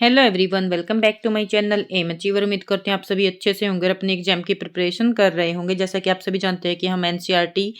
Hello everyone, welcome back to my channel M achiever. उम्मीद करते हैं आप सभी अच्छे से होंगे और अपने एग्जाम की प्रिपरेशन कर रहे होंगे। जैसा कि आप सभी जानते हैं कि हम एनसीईआरटी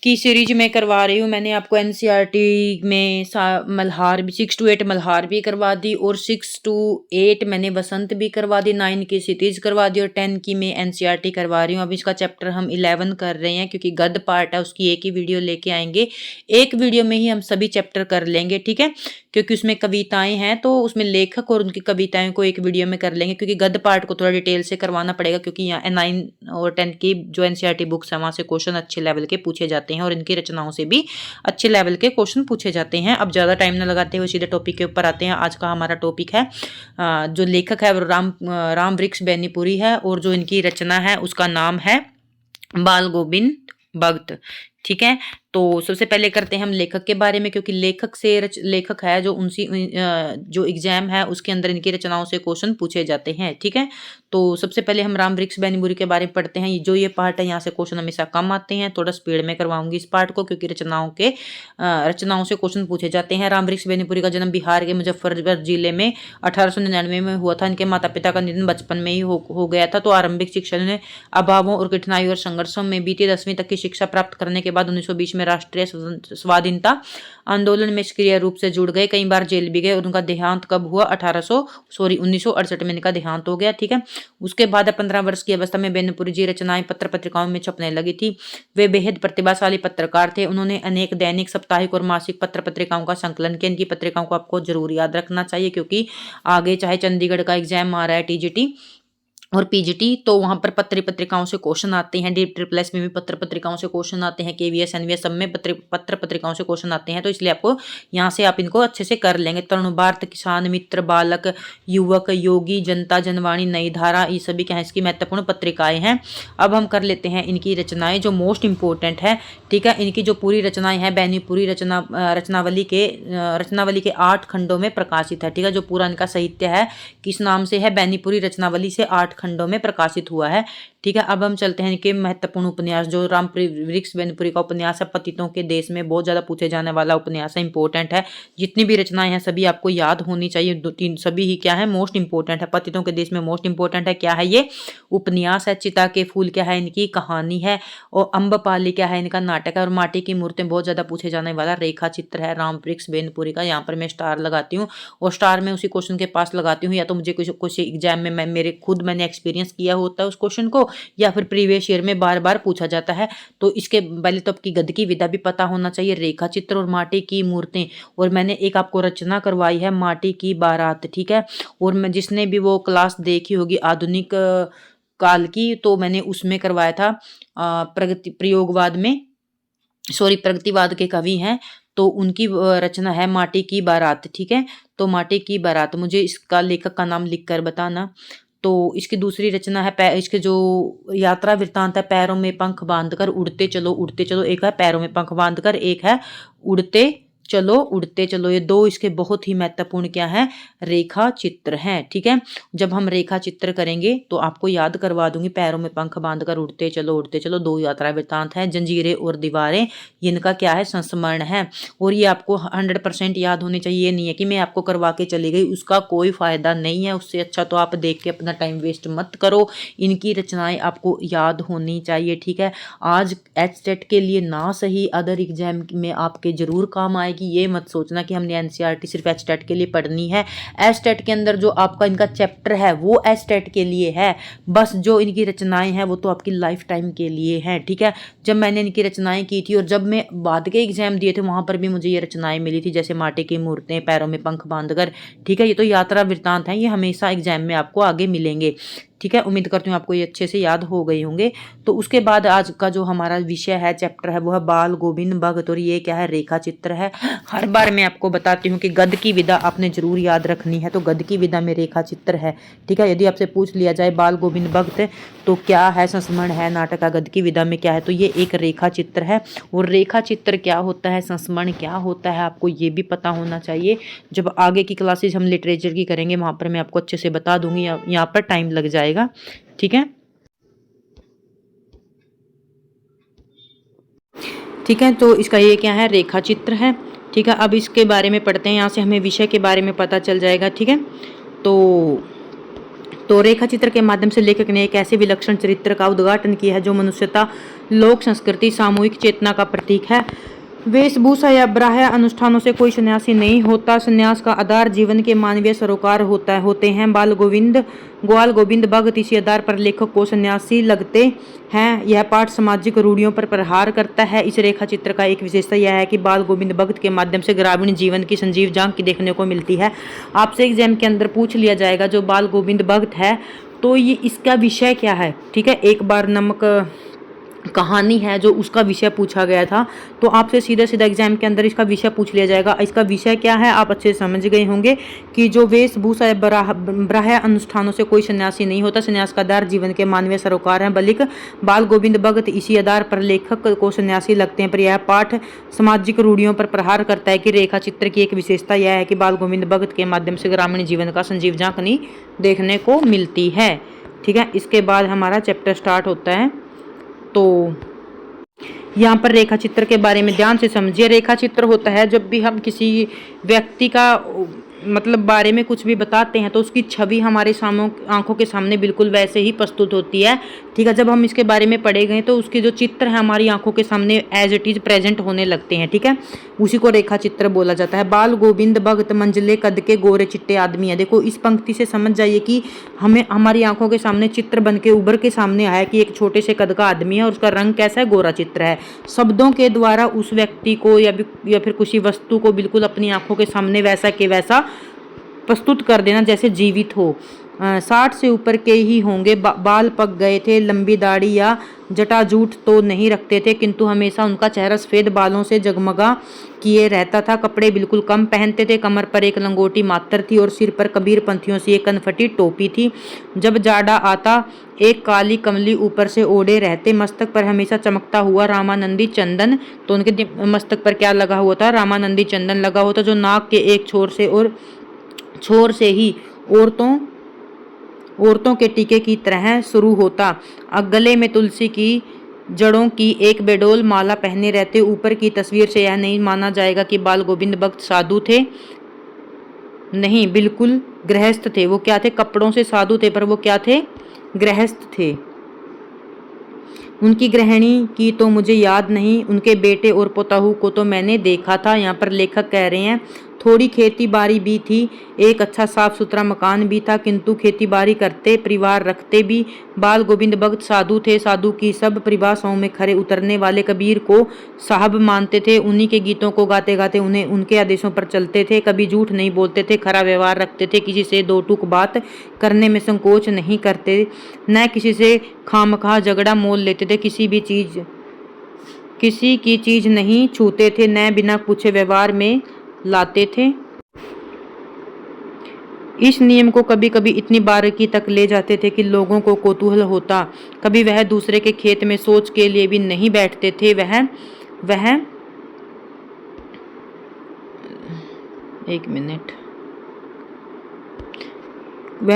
की सीरीज में करवा रही हूँ। मैंने आपको एनसीईआरटी में मल्हार भी 6 to 8 मल्हार भी करवा दी और 6 to 8 मैंने बसंत भी करवा दी, 9 की सिटीज करवा दी और 10 की मैं एनसीईआरटी करवा रही हूँ। अब इसका चैप्टर हम 11 कर रहे हैं क्योंकि गद्य पार्ट है, उसकी एक ही वीडियो लेके आएंगे। एक वीडियो में ही हम सभी चैप्टर कर लेंगे, ठीक है। क्योंकि उसमें कविताएं हैं तो उसमें लेखक और उनकी कविताएं को एक वीडियो में कर लेंगे, क्योंकि गद्य पार्ट को थोड़ा डिटेल से करवाना पड़ेगा क्योंकि यहाँ 9 और 10 की जो एनसीईआरटी बुक्स है वहां से क्वेश्चन अच्छे लेवल के पूछे जाते हैं और इनकी रचनाओं से भी अच्छे लेवल के क्वेश्चन पूछे जाते हैं। अब ज़्यादा टाइम न लगाते हुए सीधे टॉपिक के ऊपर आते हैं। आज का हमारा टॉपिक है, जो लेखक है वो राम वृक्ष बेनीपुरी है और जो इनकी रचना है उसका नाम है बाल गोविंद भगत, ठीक है। तो सबसे पहले करते हैं हम लेखक के बारे में, क्योंकि लेखक है जो उनसी जो एग्जाम है उसके अंदर इनकी रचनाओं से क्वेश्चन पूछे जाते हैं, ठीक है। तो सबसे पहले हम राम वृक्ष बेनीपुरी के बारे में पढ़ते हैं। जो ये पार्ट है यहाँ से क्वेश्चन हमेशा कम आते हैं, थोड़ा स्पीड में करवाऊंगी इस पार्ट को क्योंकि रचनाओं से क्वेश्चन पूछे जाते हैं। राम वृक्ष बेनीपुरी का जन्म बिहार के मुजफ्फरनगर जिले में 1899 में हुआ था। इनके माता पिता का निधन बचपन में ही हो गया था। तो आरंभिक शिक्षा ने अभावों और कठिनाइयों और संघर्षों में बीती 10वीं तक की शिक्षा प्राप्त करने के बाद 1920 में राष्ट्रीय स्वाधीनता आंदोलन में सक्रिय रूप से जुड़ गए। कई बार जेल भी गए और उनका देहांत कब हुआ? 1968 में इनका देहांत हो गया, ठीक है। उसके बाद 15 वर्ष की अवस्था में बेनीपुरी जी रचनाएं पत्र पत्रिकाओं में छपने लगी थी। वे बेहद प्रतिभाशाली पत्रकार थे। उन्होंने अनेक दैनिक, साप्ताहिक और मासिक पत्र पत्रिकाओं का संकलन किया। इनकी पत्रिकाओं को आपको जरूर याद रखना चाहिए क्योंकि आगे चाहे चंडीगढ़ का एग्जाम आ रहा है, टीजीटी और पीजीटी, तो वहां पर पत्र पत्रिकाओं से क्वेश्चन आते हैं। DSSS में भी पत्र पत्रिकाओं से क्वेश्चन आते हैं। केवीएस एनवीएस सब में पत्र पत्रिकाओं से क्वेश्चन आते हैं। तो इसलिए आपको यहाँ से आप इनको अच्छे से कर लेंगे। तरुण भारत, किसान मित्र, बालक, युवक, योगी, जनता, जनवाणी, नई धारा, ये सभी क्या है इसकी महत्वपूर्ण पत्रिकाएं हैं। अब हम कर लेते हैं इनकी रचनाएं जो मोस्ट इंपोर्टेंट है, ठीक है। इनकी जो पूरी रचनाएं हैं बेनीपुरी रचनावली के 8 खंडों में प्रकाशित है, ठीक है। जो पूरा इनका साहित्य है किस नाम से है? बेनीपुरी रचनावली से 8 खंडों में प्रकाशित हुआ है, ठीक है। अब हम चलते हैं इनके महत्वपूर्ण उपन्यास। जो राम वृक्ष बेनीपुरी का उपन्यास है पतितों के देश में बहुत ज्यादा पूछे जाने वाला उपन्यास है, इंपॉर्टेंट है। जितनी भी रचनाएं हैं सभी आपको याद होनी चाहिए। 2-3 सभी ही क्या है? मोस्ट इंपोर्टेंट है। पतितों के देश में मोस्ट इंपोर्टेंट है। क्या है ये? उपन्यास है। चिता के फूल क्या है? इनकी कहानी है। और अम्बपाली क्या है? इनका नाटक है। और माटी की मूर्तें बहुत ज्यादा पूछे जाने वाला रेखा चित्र है राम वृक्ष बेनीपुरी का। यहाँ पर मैं स्टार लगाती हूँ और स्टार में उसी क्वेश्चन के पास लगाती हूँ, या तो मुझे कुछ एग्जाम में मैंने एक्सपीरियंस किया होता है उस क्वेश्चन को, या फिर प्रीवियस ईयर में बार बार पूछा जाता है। तो इसके पहले तो आपकी गद्य की विधा भी पता होना चाहिए, रेखा चित्र और माटी की मूर्तें। और मैंने एक आपको रचना करवाई है माटी की बारात, ठीक है। और मैं जिसने भी वो क्लास देखी होगी आधुनिक काल की, तो मैंने उसमें करवाया था प्रगतिवाद के कवि हैं तो उनकी रचना है माटी की बारात, ठीक है। तो माटी की बारात, मुझे इसका लेखक का नाम लिखकर बताना। तो इसकी दूसरी रचना है इसके जो यात्रा वृत्तांत है पैरों में पंख बांधकर उड़ते चलो उड़ते चलो। एक है पैरों में पंख बांधकर, एक है उड़ते चलो। ये 2 इसके बहुत ही महत्वपूर्ण क्या है? रेखा चित्र हैं, ठीक है। जब हम रेखा चित्र करेंगे तो आपको याद करवा दूंगी। पैरों में पंख बांधकर उड़ते चलो 2 यात्रा वृत्तांत है। जंजीरें और दीवारें, इनका क्या है? संस्मरण है। और ये आपको 100% याद होनी चाहिए। ये नहीं है कि मैं आपको करवा के चली गई, उसका कोई फायदा नहीं है। उससे अच्छा तो आप देख के अपना टाइम वेस्ट मत करो। इनकी रचनाएं आपको याद होनी चाहिए, ठीक है। आज HTET के लिए ना सही अदर एग्जाम में आपके जरूर काम आएगी। ये मत सोचना कि हमने एनसीईआरटी सिर्फ HTET के लिए पढ़नी है। HTET के अंदर जो आपका इनका चैप्टर है वो HTET के लिए है, बस जो इनकी रचनाएं हैं वो तो आपकी लाइफ टाइम के लिए है, ठीक है। जब मैंने इनकी रचनाएं की थी और जब मैं बाद के एग्जाम दिए थे वहां पर भी मुझे ये रचनाएं मिली थी, जैसे माटी की मूर्तें, पैरों में पंख बांधकर, ठीक है। ये तो यात्रा वृत्तांत है, ये हमेशा एग्जाम में आपको आगे मिलेंगे, ठीक है। उम्मीद करती हूँ आपको ये अच्छे से याद हो गए होंगे। तो उसके बाद आज का जो हमारा विषय है, चैप्टर है, वो है बाल गोविंद भगत। और ये क्या है? रेखा चित्र है। हर बार मैं आपको बताती हूँ कि गद्य की विधा आपने जरूर याद रखनी है। तो गद्य की विधा में रेखा चित्र है, ठीक है। यदि आपसे पूछ लिया जाए बाल गोविंद भगत तो क्या है? संस्मरण है, नाटक का। गद्य की विधा में क्या है? तो ये एक रेखा चित्र है। और रेखा चित्र क्या होता है, संस्मरण क्या होता है, आपको ये भी पता होना चाहिए। जब आगे की क्लासेज हम लिटरेचर की करेंगे वहां पर मैं आपको अच्छे से बता दूंगी, यहाँ पर टाइम लग जाएगा, ठीक है। ठीक है, तो इसका ये क्या है? रेखा चित्र है, ठीक है, अब इसके बारे में पढ़ते हैं। यहाँ से हमें विषय के बारे में पता चल जाएगा। ठीक है, तो रेखा चित्र के माध्यम से लेखक ने एक ऐसे विलक्षण चरित्र का उद्घाटन किया है जो मनुष्यता, लोक संस्कृति, सामूहिक चेतना का प्रतीक है। वेशभूषा या बाह्य अनुष्ठानों से कोई सन्यासी नहीं होता। सन्यास का आधार जीवन के मानवीय सरोकार होते हैं। ग्वाल गोविंद भगत इसी आधार पर लेखक को सन्यासी लगते हैं। यह पाठ सामाजिक रूढ़ियों पर प्रहार करता है। इस रेखा चित्र का एक विशेषता यह है कि बाल गोविंद भगत के माध्यम से ग्रामीण जीवन की संजीव झांकी देखने को मिलती है। आपसे एग्जाम के अंदर पूछ लिया जाएगा जो बाल गोविंद भगत है तो ये इसका विषय क्या है। ठीक है, एक बार नमक कहानी है जो उसका विषय पूछा गया था, तो आपसे सीधा एग्जाम के अंदर इसका विषय पूछ लिया जाएगा। इसका विषय क्या है आप अच्छे से समझ गए होंगे कि जो वेशभूषा बाह्य अनुष्ठानों से कोई सन्यासी नहीं होता। सन्यास का आधार जीवन के मानवीय सरोकार है। बल्कि बाल गोविंद भगत इसी आधार पर लेखक को सन्यासी लगते हैं। पर यह पाठ सामाजिक रूढ़ियों पर प्रहार करता है कि रेखा चित्र की एक विशेषता यह है कि बाल गोविंद भगत के माध्यम से ग्रामीण जीवन का संजीव झांकनी देखने को मिलती है। ठीक है, इसके बाद हमारा चैप्टर स्टार्ट होता है। तो यहाँ पर रेखा चित्र के बारे में ध्यान से समझिए। रेखा चित्र होता है जब भी हम किसी व्यक्ति का मतलब बारे में कुछ भी बताते हैं तो उसकी छवि हमारे आंखों के सामने बिल्कुल वैसे ही प्रस्तुत होती है। ठीक है, जब हम इसके बारे में पढ़े गए तो उसके जो चित्र है हमारी आंखों के सामने एज इट इज प्रेजेंट होने लगते हैं। ठीक है, उसी को रेखा चित्र बोला जाता है। बाल गोविंद भगत मंझले कद के गोरे चिट्टे आदमी है। देखो इस पंक्ति से समझ जाइए कि हमें हमारी आंखों के सामने चित्र बन के उभर के सामने आया कि एक छोटे से कद का आदमी है और उसका रंग कैसा है, गोरा चित्र है। शब्दों के द्वारा उस व्यक्ति को या फिर किसी वस्तु को बिल्कुल अपनी आंखों के सामने वैसा के वैसा प्रस्तुत कर देना जैसे जीवित हो। 60 से ऊपर के ही होंगे। बाल पक गए थे, लंबी दाढ़ी या जटाजूट तो नहीं रखते थे, किंतु हमेशा उनका चेहरा सफ़ेद बालों से जगमगा किए रहता था। कपड़े बिल्कुल कम पहनते थे। कमर पर एक लंगोटी मात्र थी और सिर पर कबीर पंथियों से एक कनफटी टोपी थी। जब जाड़ा आता एक काली कमली ऊपर से ओढ़े रहते। मस्तक पर हमेशा चमकता हुआ रामानंदी चंदन, तो उनके मस्तक पर क्या लगा हुआ था, रामानंदी चंदन लगा हुआ था, जो नाक के एक छोर से ही औरतों के टीके की तरह शुरू होता। गले में तुलसी की जड़ों की एक बेडोल माला पहने रहते। ऊपर की तस्वीर से यह नहीं माना जाएगा कि बाल गोविंद भगत साधु थे, नहीं बिल्कुल गृहस्थ थे। वो क्या थे, कपड़ों से साधु थे पर वो क्या थे, गृहस्थ थे। उनकी गृहिणी की तो मुझे याद नहीं, उनके बेटे और पोताहू को तो मैंने देखा था। यहाँ पर लेखक कह रहे हैं थोड़ी खेती बाड़ी भी थी, एक अच्छा साफ सुथरा मकान भी था, किंतु खेती बाड़ी करते, परिवार रखते भी। बाल गोविंद भगत साधु थे। साधु की सब परिभाषाओं में खरे उतरने वाले कबीर को साहब मानते थे। उन्हीं के गीतों को गाते गाते उन्हें उनके आदेशों पर चलते थे। कभी झूठ नहीं बोलते थे, खरा व्यवहार रखते थे। किसी से दो टूक बात करने में संकोच नहीं करते, न किसी से खामखा झगड़ा मोल लेते थे। किसी की चीज नहीं छूते थे, न बिना पूछे व्यवहार में लाते थे। इस नियम को कभी कभी इतनी बारीकी तक ले जाते थे कि लोगों को कौतूहल होता। कभी वह दूसरे के खेत में सोच के लिए भी नहीं बैठते थे। वह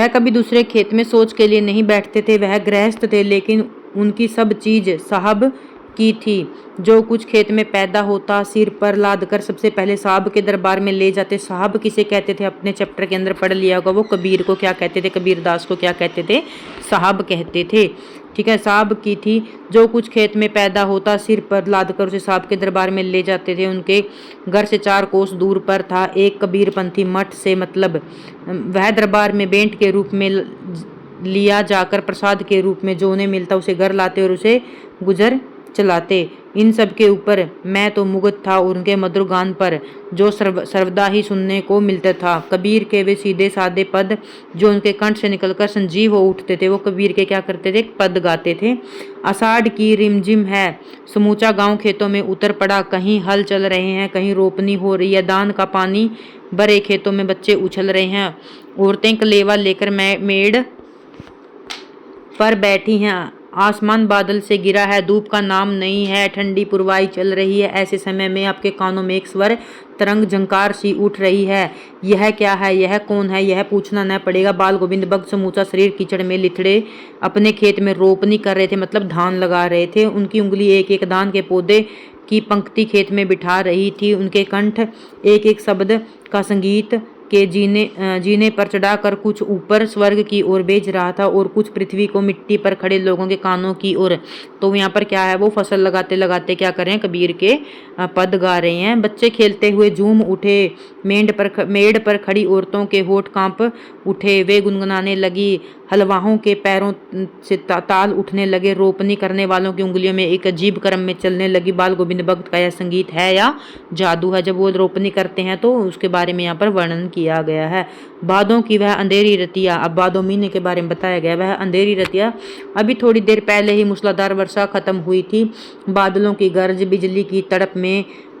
कभी दूसरे खेत में सोच के लिए नहीं बैठते थे। वह गृहस्थ थे, लेकिन उनकी सब चीज साहब की थी। जो कुछ खेत में पैदा होता सिर पर लाद कर सबसे पहले साहब के दरबार में ले जाते। साहब किसे कहते थे, अपने चैप्टर के अंदर पढ़ लिया होगा। वो कबीर को क्या कहते थे, कबीर दास को क्या कहते थे, साहब कहते थे। ठीक है, साहब की थी। जो कुछ खेत में पैदा होता सिर पर लाद कर उसे साहब के दरबार में ले जाते थे। उनके घर से 4 कोस दूर पर था एक कबीरपंथी मठ से मतलब। वह दरबार में बेंट के रूप में लिया जाकर प्रसाद के रूप में जो उन्हें मिलता उसे घर लाते और उसे गुजर चलाते। इन सब के ऊपर मैं तो मुग्ध था और उनके मधुर गान पर जो सर्वदा ही सुनने को मिलता था। कबीर के वे सीधे साधे पद जो उनके कंठ से निकलकर संजीव हो उठते थे, वो कबीर के क्या करते थे, पद गाते थे। आषाढ़ की रिमझिम है, समूचा गांव खेतों में उतर पड़ा। कहीं हल चल रहे हैं, कहीं रोपनी हो रही है। दान का पानी भरे खेतों में बच्चे उछल रहे हैं। औरतें कलेवा लेकर मेड़ पर बैठी हैं। आसमान बादल से गिरा है, धूप का नाम नहीं है, ठंडी पुरवाई चल रही है। ऐसे समय में आपके कानों में एक स्वर तरंग झंकार सी उठ रही है। यह क्या है, यह कौन है, यह पूछना न पड़ेगा। बाल गोविंद भगत समूचा शरीर कीचड़ में लिथड़े अपने खेत में रोपनी कर रहे थे, मतलब धान लगा रहे थे। उनकी उंगली एक एक धान के पौधे की पंक्ति खेत में बिठा रही थी। उनके कंठ एक एक शब्द का संगीत के जीने पर चढ़ाकर कुछ ऊपर स्वर्ग की ओर भेज रहा था और कुछ पृथ्वी को मिट्टी पर खड़े लोगों के कानों की ओर। तो यहाँ पर क्या है, वो फसल लगाते लगाते क्या कर रहे हैं, कबीर के पद गा रहे हैं। बच्चे खेलते हुए झूम उठे, मेड़ पर खड़ी औरतों के होठ कांप उठे, वे गुनगुनाने लगी, हलवाहों के पैरों से ताल उठने लगे, रोपनी करने वालों की उंगलियों में एक अजीब क्रम में चलने लगी। बाल गोविंद भक्त का यह संगीत है या जादू है? जब वो रोपनी करते हैं तो उसके बारे में यहाँ पर वर्णन किया गया है। बादों की वह अंधेरी रतिया, अब बादों महीने के बारे में बताया गया। वह अंधेरी रतिया अभी थोड़ी देर पहले ही मूसलाधार वर्षा खत्म हुई थी। बादलों की गर्ज, बिजली की तड़प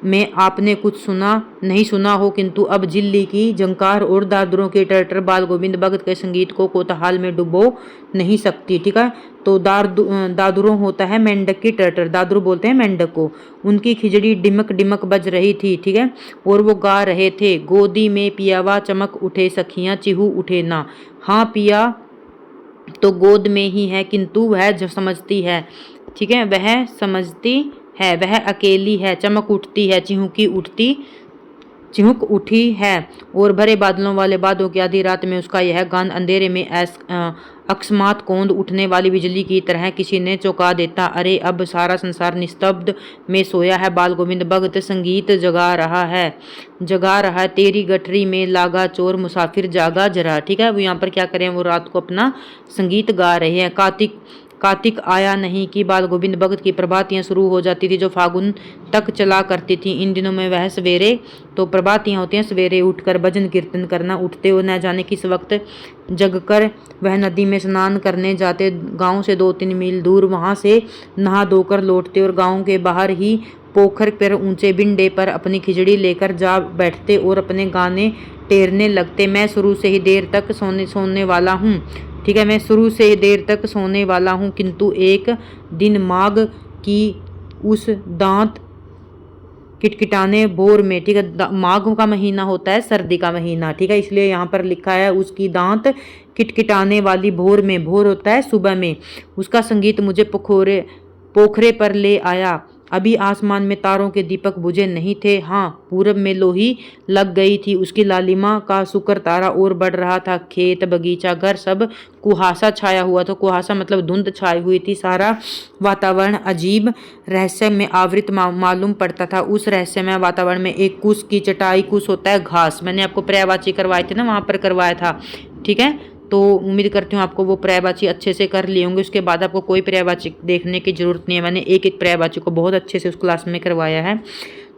में आपने कुछ नहीं सुना हो, किंतु अब झिल्ली की झंकार और दादुरों की टर्टर बाल गोविंद भक्त के संगीत को कोतवाल में डुबो नहीं सकती। ठीक है, तो दादुरों होता है मेंढक की टर्टर, दादुरु बोलते हैं मेंढक को। उनकी खिचड़ी डिमक डिमक बज रही थी। ठीक है, और वो गा रहे थे, गोदी में पियावा चमक उठे सखियां चिहू उठे ना। हाँ, पिया तो गोद में ही है, किंतु वह जो समझती है, ठीक है, वह समझती है, वह अकेली है, चमक उठती है, चिहुक उठी है। और भरे बादलों वाले बादों की आधी रात में उसका यह गान अंधेरे में अकस्मात कौंध उठने वाली बिजली की तरह किसी ने चौंका देता। अरे अब सारा संसार निस्तब्ध में सोया है, बाल गोविंद भक्त संगीत जगा रहा है। तेरी गठरी में लागा चोर मुसाफिर जागा जरा। ठीक है, वो यहाँ पर क्या करें, वो रात को अपना संगीत गा रहे हैं। कार्तिक आया नहीं कि बाल गोविंद भक्त की प्रभातियां शुरू हो जाती थी, जो फागुन तक चला करती थी। इन दिनों में वह सवेरे, तो प्रभातियां होती हैं सवेरे उठकर भजन कीर्तन करना, उठते हो न जाने किस वक्त जगकर वह नदी में स्नान करने जाते, गांव से 2-3 मील दूर, वहां से नहा धोकर लौटते और गांव के बाहर ही पोखर पर ऊंचे बिंडे पर अपनी खिचड़ी लेकर जा बैठते और अपने गाने टेरने लगते। मैं शुरू से ही देर तक सोने वाला हूँ। ठीक है, मैं शुरू से देर तक सोने वाला हूँ, किंतु एक दिन माघ की उस दांत किटकिटाने भोर में, ठीक है, माघ का महीना होता है सर्दी का महीना, ठीक है, इसलिए यहाँ पर लिखा है उसकी दांत किटकिटाने वाली भोर में, भोर होता है सुबह में, उसका संगीत मुझे पोखरे पर ले आया। अभी आसमान में तारों के दीपक बुझे नहीं थे। हाँ, पूरब में लोही लग गई थी, उसकी लालिमा का शुक्र तारा और बढ़ रहा था। खेत, बगीचा, घर सब कुहासा छाया हुआ था। कुहासा मतलब धुंध छाई हुई थी। सारा वातावरण अजीब रहस्य में आवृत मालूम पड़ता था। उस रहस्यमय वातावरण में एक कुश की चटाई, कुश होता है घास, मैंने आपको पर्यायवाची करवाए थे ना, वहां पर करवाया था। ठीक है, तो उम्मीद करती हूँ आपको वो पर्यायवाची अच्छे से कर लिए होंगे। उसके बाद आपको कोई पर्यायवाची देखने की जरूरत नहीं है, मैंने एक एक पर्यायवाची को बहुत अच्छे से उस क्लास में करवाया है।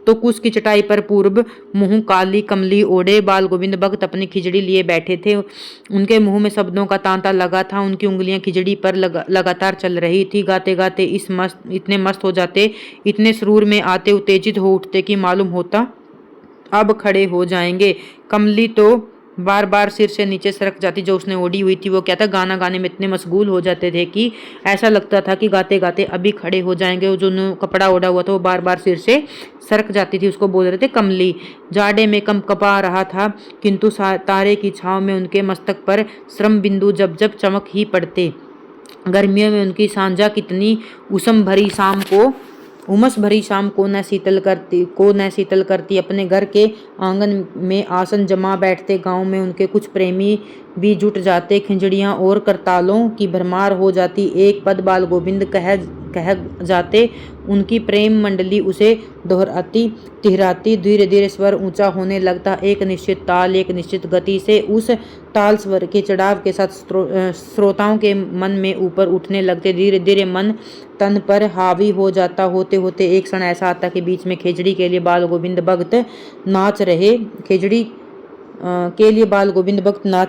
तो कुश की चटाई पर पूर्व मुंह काली कमली ओढ़े बाल गोविंद भक्त अपनी खिचड़ी लिए बैठे थे। उनके मुंह में शब्दों का तांता लगा था, उनकी उंगलियां खिचड़ी पर लगातार चल रही थी। गाते गाते इतने मस्त हो जाते, इतने सुरूर में आते, उत्तेजित हो उठते कि मालूम होता अब खड़े हो जाएंगे। कमली तो बार बार सिर से नीचे सरक जाती, जो उसने ओढ़ी हुई थी। वो क्या था, गाना गाने में इतने मशगूल हो जाते थे कि ऐसा लगता था कि गाते गाते अभी खड़े हो जाएंगे। जो कपड़ा ओढ़ा हुआ था वो बार बार सिर से सरक जाती थी, उसको बोल रहे थे कमली। जाड़े में कंपकपा रहा था, किंतु तारे की छांव में उनके मस्तक पर श्रम बिंदु जब जब चमक ही पड़ते। गर्मियों में उनकी सांझा कितनी उमस भरी शाम को न शीतल करती। अपने घर के आंगन में आसन जमा बैठते। गांव में उनके कुछ प्रेमी भी जुट जाते। खिंजड़ियां और करतालों की भरमार हो जाती। एक पद बाल गोविंद कह जाते। उनकी प्रेम मंडली उसे दोहराती तिहराती। धीरे धीरे स्वर ऊंचा होने लगता, एक निश्चित ताल, एक निश्चित गति से। उस ताल स्वर के चढ़ाव के साथ श्रोताओं के मन में ऊपर उठने लगते। धीरे धीरे मन तन पर हावी हो जाता। होते होते एक क्षण ऐसा आता कि बीच में खिचड़ी के लिए बाल गोविंद भक्त नाच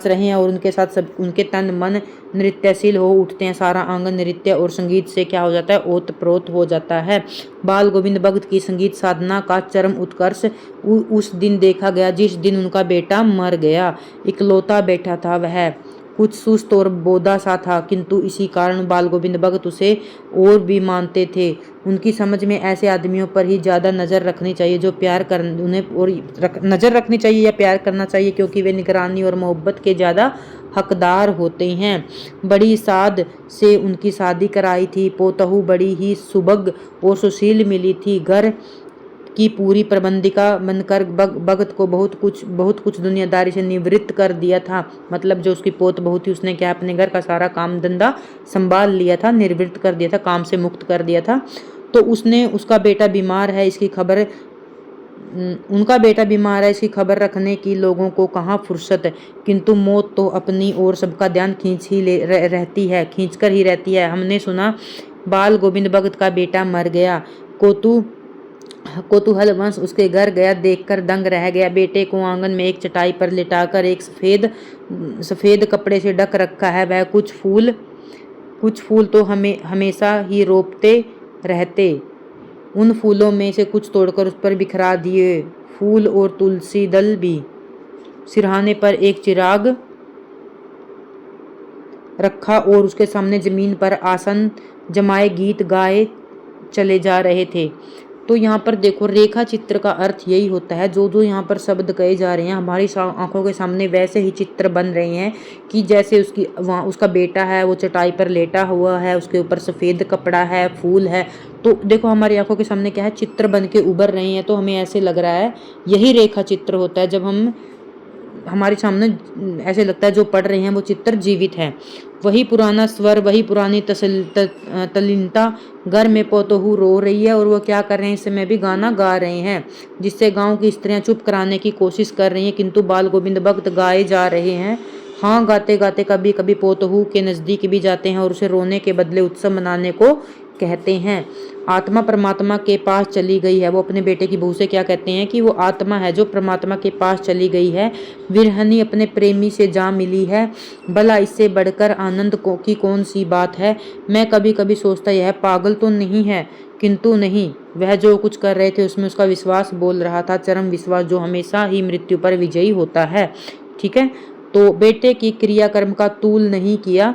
रहे हैं और उनके साथ सब उनके तन मन नृत्यशील हो उठते हैं। सारा आंगन नृत्य और संगीत से क्या हो जाता है, ओतप्रोत हो जाता है। बाल गोविंद भक्त की संगीत साधना का चरम उत्कर्ष उस दिन देखा गया जिस दिन उनका बेटा मर गया। इकलौता बेटा था वह, कुछ सुस्त और बोदा सा था, किंतु इसी कारण बाल गोविंद भगत उसे और भी मानते थे। उनकी समझ में ऐसे आदमियों पर ही ज़्यादा नज़र रखनी चाहिए जो प्यार कर उन्हें और नज़र रखनी चाहिए या प्यार करना चाहिए, क्योंकि वे निगरानी और मोहब्बत के ज़्यादा हकदार होते हैं। बड़ी साद से उनकी शादी कराई थी। पोतहू बड़ी ही सुबग और सुशील मिली थी। घर की पूरी प्रबंधिका बनकर भगत को बहुत कुछ दुनियादारी से निवृत्त कर दिया था। मतलब जो उसकी पोत बहू थी उसने क्या अपने घर का सारा काम धंधा संभाल लिया था, निवृत्त कर दिया था, काम से मुक्त कर दिया था। तो उसने उसका बेटा बीमार है इसकी खबर उनका बेटा बीमार है इसकी खबर रखने की लोगों को कहाँ फुर्सत है, किंतु मौत तो अपनी ओर सबका ध्यान खींच कर ही रहती है। हमने सुना बाल गोविंद भगत का बेटा मर गया। कौतूहलवश उसके घर गया, देखकर दंग रह गया। बेटे को आंगन में एक चटाई पर लिटाकर एक सफेद कपड़े से ढक रखा है। वह कुछ फूल तो हमेशा ही रोपते रहते। उन फूलों में से कुछ तोड़कर उस पर बिखरा दिए, फूल और तुलसी दल भी। सिरहाने पर एक चिराग रखा और उसके सामने जमीन पर आसन जमाए गीत गाए चले जा रहे थे। तो यहाँ पर देखो, रेखा चित्र का अर्थ यही होता है, जो यहाँ पर शब्द कहे जा रहे हैं हमारी आंखों के सामने वैसे ही चित्र बन रहे हैं कि जैसे उसका बेटा है, वो चटाई पर लेटा हुआ है, उसके ऊपर सफ़ेद कपड़ा है, फूल है। तो देखो हमारी आंखों के सामने क्या है, चित्र बन के उभर रहे हैं। तो हमें ऐसे लग रहा है यही रेखा चित्र होता है, जब हमारे सामने ऐसे लगता है जो पढ़ रहे हैं वो चित्र जीवित है। वही पुराना स्वर, वही पुरानी तल्लीनता। घर में पोतहू रो रही है और वो क्या कर रहे हैं, इस समय भी गाना गा रहे हैं, जिससे गांव की स्त्रियां चुप कराने की कोशिश कर रही हैं, किंतु बाल गोविंद भगत गाए जा रहे हैं। हाँ, गाते गाते कभी कभी पोतहू के नज़दीक भी जाते हैं और उसे रोने के बदले उत्सव मनाने को कहते हैं। आत्मा परमात्मा के पास चली गई है। वो अपने बेटे की बहू से क्या कहते हैं कि वो आत्मा है जो परमात्मा के पास चली गई है। विरहनी अपने प्रेमी से जा मिली है। भला इससे बढ़कर आनंद की कौन सी बात है। मैं कभी कभी सोचता यह पागल तो नहीं है, किंतु नहीं, वह जो कुछ कर रहे थे उसमें उसका विश्वास बोल रहा था, चरम विश्वास, जो हमेशा ही मृत्यु पर विजयी होता है। ठीक है, तो बेटे की क्रियाकर्म का तूल नहीं किया,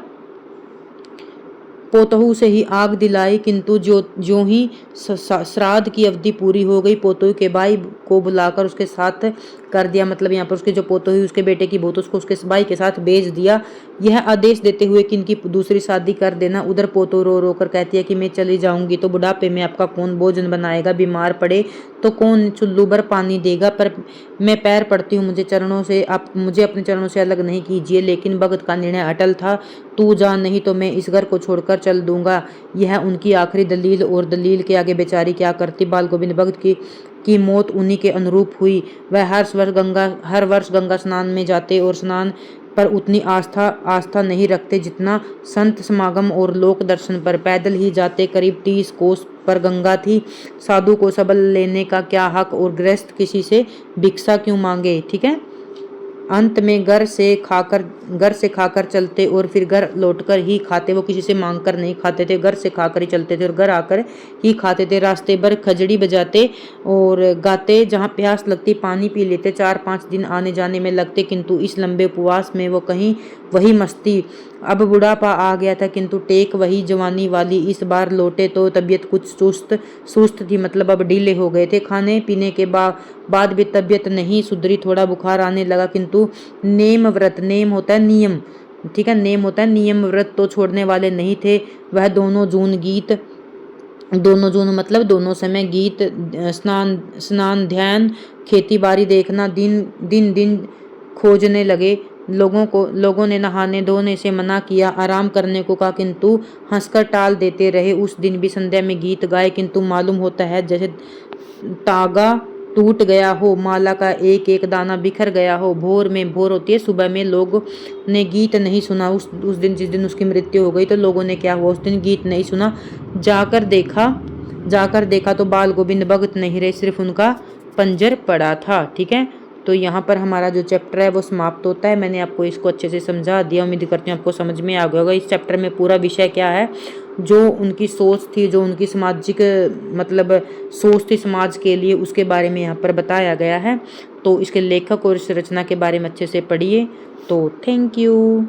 पोतहू से ही आग दिलाई, किंतु जो ही श्राद्ध की अवधि पूरी हो गई, पोतहू के भाई को बुलाकर उसके साथ कर दिया। मतलब यहाँ पर उसके जो पोतहू हुई उसके बेटे की बहू, उसको उसके भाई के साथ भेज दिया, यह आदेश देते हुए कि इनकी दूसरी शादी कर देना। उधर पोतहू रो रो कर कहती है कि मैं चली जाऊंगी तो बुढ़ापे में आपका कौन भोजन बनाएगा, बीमार पड़े तो कौन चुल्लू भर पानी देगा, पर मैं पैर पड़ती हूँ, मुझे अपने चरणों से अलग नहीं कीजिए। लेकिन भगत का निर्णय अटल था, तू जा, नहीं तो मैं इस घर को छोड़कर चल दूंगा। यह उनकी आखिरी दलील, और दलील के आगे बेचारी क्या करती। बाल गोविंद भगत की मौत उन्हीं के अनुरूप हुई। वह हर वर्ष गंगा स्नान में जाते और स्नान पर उतनी आस्था नहीं रखते जितना संत समागम और लोक दर्शन पर। पैदल ही जाते, करीब 30 कोस पर गंगा थी। साधु को सबल लेने का क्या हक, और गृहस्थ किसी से भिक्षा क्यों मांगे। ठीक है, अंत में घर से खाकर चलते और फिर घर लौटकर ही खाते। वो किसी से मांगकर नहीं खाते थे, घर से खाकर ही चलते थे और घर आकर ही खाते थे। रास्ते भर खजड़ी बजाते और गाते, जहाँ प्यास लगती पानी पी लेते। 4-5 दिन आने जाने में लगते, किंतु इस लंबे उपवास में वो कहीं वही मस्ती। अब बुढ़ापा आ गया था, किंतु टेक वही जवानी वाली। इस बार लौटे तो तबीयत कुछ सुस्त थी, मतलब अब ढीले हो गए थे। खाने पीने के बाद भी तबीयत नहीं सुधरी, थोड़ा बुखार आने लगा, किंतु नेम होता है नियम, ठीक है, नेम होता है नियम, व्रत तो छोड़ने वाले नहीं थे। वह दोनों जून मतलब दोनों समय गीत, स्नान, ध्यान, खेती बाड़ी देखना दिन खोजने लगे। लोगों ने नहाने धोने से मना किया, आराम करने को कहा, किंतु हंसकर टाल देते रहे। उस दिन भी संध्या में गीत गाए, किंतु मालूम होता है जैसे तागा टूट गया हो, माला का एक एक दाना बिखर गया हो। भोर होती है, सुबह में लोग ने गीत नहीं सुना। उस दिन जिस दिन उसकी मृत्यु हो गई तो लोगों ने क्या हुआ, उस दिन गीत नहीं सुना। जाकर देखा तो बाल गोविंद भगत नहीं रहे, सिर्फ उनका पंजर पड़ा था। ठीक है, तो यहाँ पर हमारा जो चैप्टर है वो समाप्त होता है। मैंने आपको इसको अच्छे से समझा दिया, उम्मीद करती हूँ आपको समझ में आ गया होगा। इस चैप्टर में पूरा विषय क्या है, जो उनकी सोच थी, जो उनकी सामाजिक मतलब सोच थी समाज के लिए, उसके बारे में यहाँ पर बताया गया है। तो इसके लेखक और इस रचना के बारे में अच्छे से पढ़िए। तो थैंक यू।